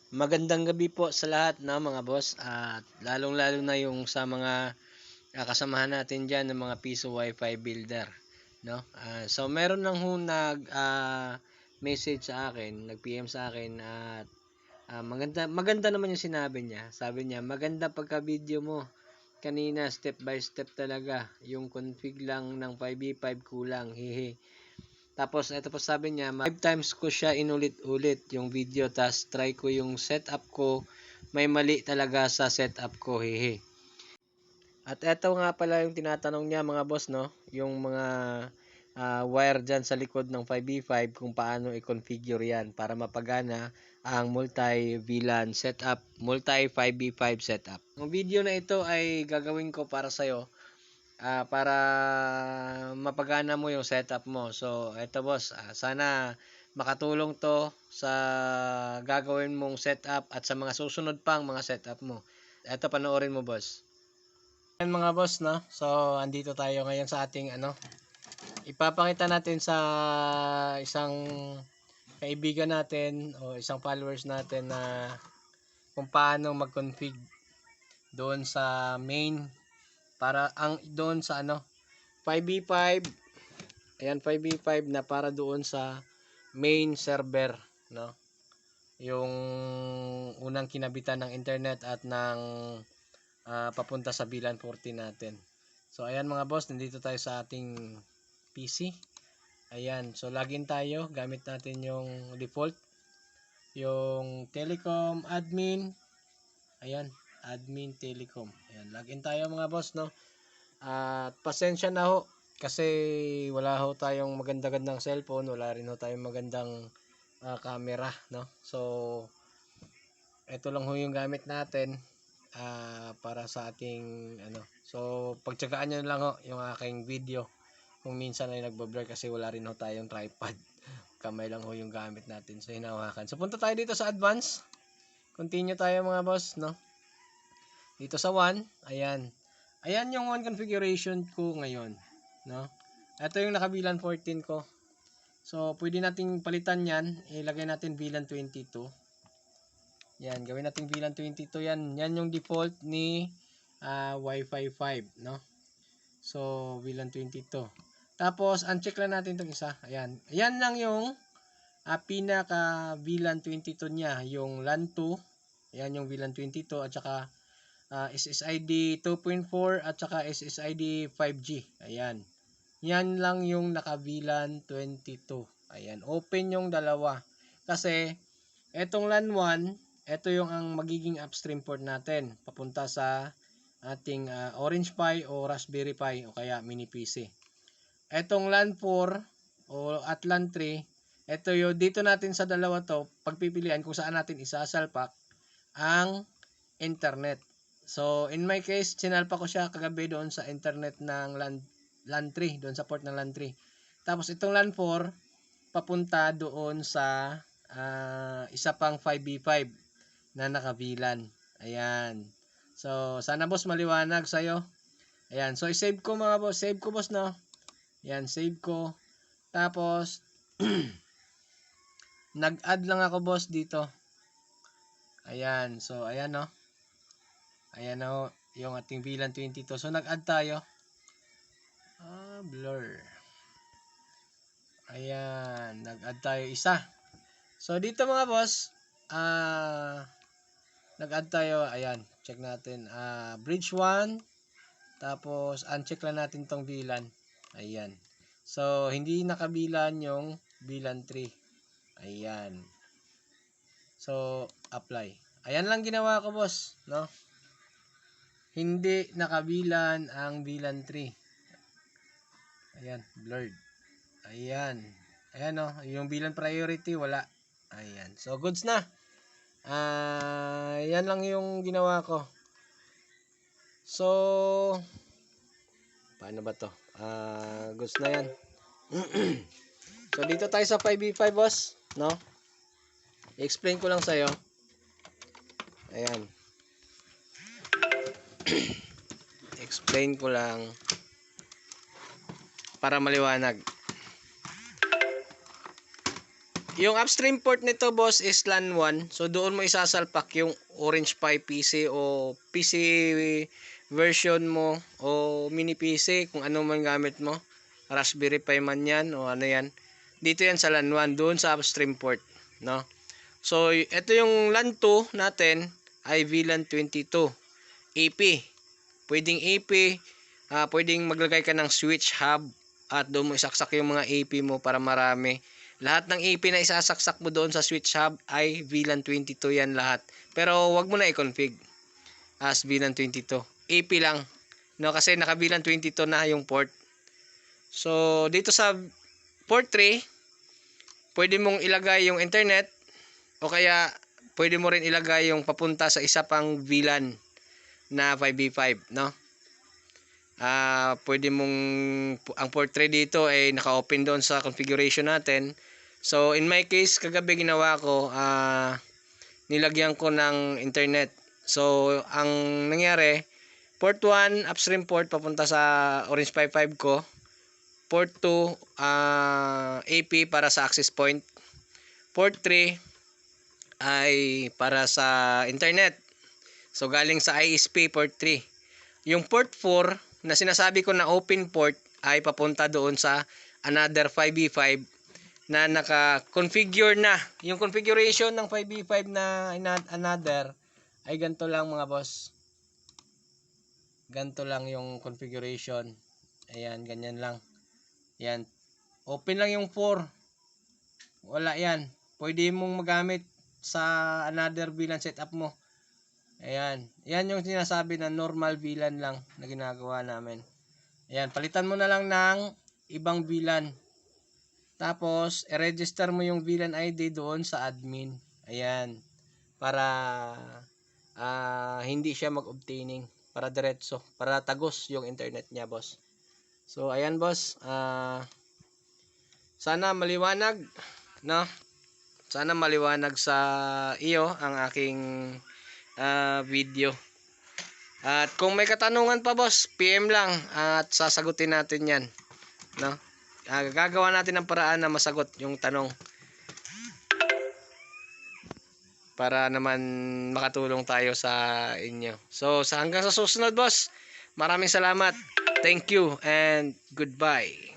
Magandang gabi po sa lahat na mga boss at lalong-lalo na yung sa mga kasamahan natin diyan ng mga piso wifi builder, no? So meron lang ho message sa akin, nag-PM sa akin at maganda maganda naman yung sinabi niya. Sabi niya, "Maganda pagka-video mo. Kanina step by step talaga. Yung config lang ng 5v5 kulang. Hehe." Tapos ito pa sabi niya, 5 times ko siya inulit-ulit yung video tas try ko yung setup ko. May mali talaga sa setup ko, hehe. At eto nga pala yung tinatanong niya mga boss, no? Yung mga wire dyan sa likod ng 5v5 kung paano i-configure yan para mapagana ang multi-VLAN setup, multi 5v5 setup. Ang video na ito ay gagawin ko para sa'yo para mapagana mo yung setup mo. So, eto boss, sana makatulong to sa gagawin mong setup at sa mga susunod pang mga setup mo. Eto, panoorin mo boss. Ayan mga boss, no? So, andito tayo ngayon sa ating ipapakita natin sa isang kaibigan natin o isang followers natin na kung paano mag-config doon sa main para doon sa 5v5. Ayan, 5v5 na para doon sa main server, no? Yung unang kinabitan ng internet at ng papunta sa VLAN 14 natin. So ayan mga boss, nandito tayo sa ating PC. Ayan, so login tayo, gamit natin yung default, yung Telecom admin. Ayan, admin Telecom. Ayan, login tayo mga boss, no? At pasensya na ho kasi wala ho tayong magandang cellphone, wala rin ho tayong magandang camera, no? So ito lang ho yung gamit natin para sa ating So pagtsagaan nyo lang ho yung aking video kung minsan ay nagbo-blur kasi wala rin ho tayong tripod. Kamay lang ho yung gamit natin, so hinahawakan. So punta tayo dito sa advance, continue tayo mga boss, no? Dito sa 1, ayan. Ayan yung 1 configuration ko ngayon, no? Ito yung naka-VLAN 14 ko. So, pwede nating palitan yan. Ilagay natin VLAN 22. Yan, gawin natin VLAN 22 yan. Yan yung default ni Wi-Fi 5, no? So, VLAN 22. Tapos, uncheck lang natin itong isa. Ayan. Ayan lang yung pinaka VLAN 22 niya. Yung LAN 2. Ayan yung VLAN 22 at saka SSID 2.4 at saka SSID 5G. Ayan. Yan lang yung naka VLAN 22. Ayan. Open yung dalawa. Kasi, etong LAN 1, ito yung ang magiging upstream port natin. Papunta sa ating Orange Pi o Raspberry Pi o kaya mini PC. Etong LAN 4 o at LAN 3, ito yung dito natin sa dalawa to, pagpipilian kung saan natin isasalpak ang internet. So, in my case, sinalpa ko siya kagabi doon sa internet ng LAN 3, doon sa port ng LAN 3. Tapos, itong LAN 4, papunta doon sa isa pang 5v5 na naka-VLAN. Ayan. So, sana boss maliwanag sa'yo. Ayan. So, i-save ko mga boss. Save ko boss, no? Ayan, save ko. Tapos, nag-add lang ako boss dito. Ayan. So, ayan, no? Ayan na yung ating VLAN 22. So, nag-add tayo. Blur. Ayan. Nag-add tayo isa. So, dito mga boss, nag-add tayo. Ayan. Check natin. Bridge 1. Tapos, uncheck lang natin tong VLAN. Ayan. So, hindi nakabilan yung VLAN 3. Ayan. So, apply. Ayan lang ginawa ko boss, no? Hindi nakabilan ang VLAN 3. Ayan, blurred. Ayan. Ayan o, yung VLAN priority wala. Ayan. So, goods na. Yan lang yung ginawa ko. So, paano ba to? Goods na yan. So, dito tayo sa 5v5 boss, no? I-explain ko lang sa'yo. Ayan. Explain ko lang para maliwanag. Yung upstream port nito boss is LAN 1. So doon mo isasalpak yung Orange Pi PC o PC version mo o mini PC kung ano man gamit mo. Raspberry Pi man yan o ano yan. Dito yan sa LAN 1 doon sa upstream port, no? So ito yung LAN 2 natin ay VLAN 22 AP. Pwedeng AP, pwedeng maglagay ka ng switch hub at doon mo isaksak yung mga AP mo para marami. Lahat ng AP na isasaksak mo doon sa switch hub ay VLAN 22 yan lahat. Pero wag mo na i-config as VLAN 22. AP lang. No, kasi naka VLAN 22 na yung port. So dito sa port 3, pwede mong ilagay yung internet o kaya pwede mo rin ilagay yung papunta sa isa pang VLAN na 5v5, no? Pwede mong ang port 3 dito ay naka-open doon sa configuration natin. So in my case, kagabi ginawa ko, nilagyan ko ng internet. So ang nangyari, port 1 upstream port papunta sa Orange Pi 5 ko. Port 2 AP para sa access point. Port 3 ay para sa internet. So galing sa ISP port 3. Yung port 4 na sinasabi ko na open port ay papunta doon sa another 5v5 na naka-configure na. Yung configuration ng 5v5 na another ay ganito lang mga boss. Ganito lang yung configuration. Ayan, ganyan lang. Yan. Open lang yung 4. Wala yan. Pwede mong magamit sa another VLAN setup mo. Ayan. Yan yung sinasabi na normal VLAN lang na ginagawa namin. Ayan. Palitan mo na lang ng ibang VLAN. Tapos, i-register mo yung VLAN ID doon sa admin. Ayan. Para hindi siya mag-obtaining. Para diretso. Para tagos yung internet niya, boss. So, ayan, boss. Sana maliwanag, no? Sana maliwanag sa iyo ang aking video. At kung may katanungan pa boss, PM lang at sasagutin natin yan, no? Gagawa natin ng paraan na masagot yung tanong para naman makatulong tayo sa inyo. So hanggang sa susunod boss, maraming salamat. Thank you and goodbye.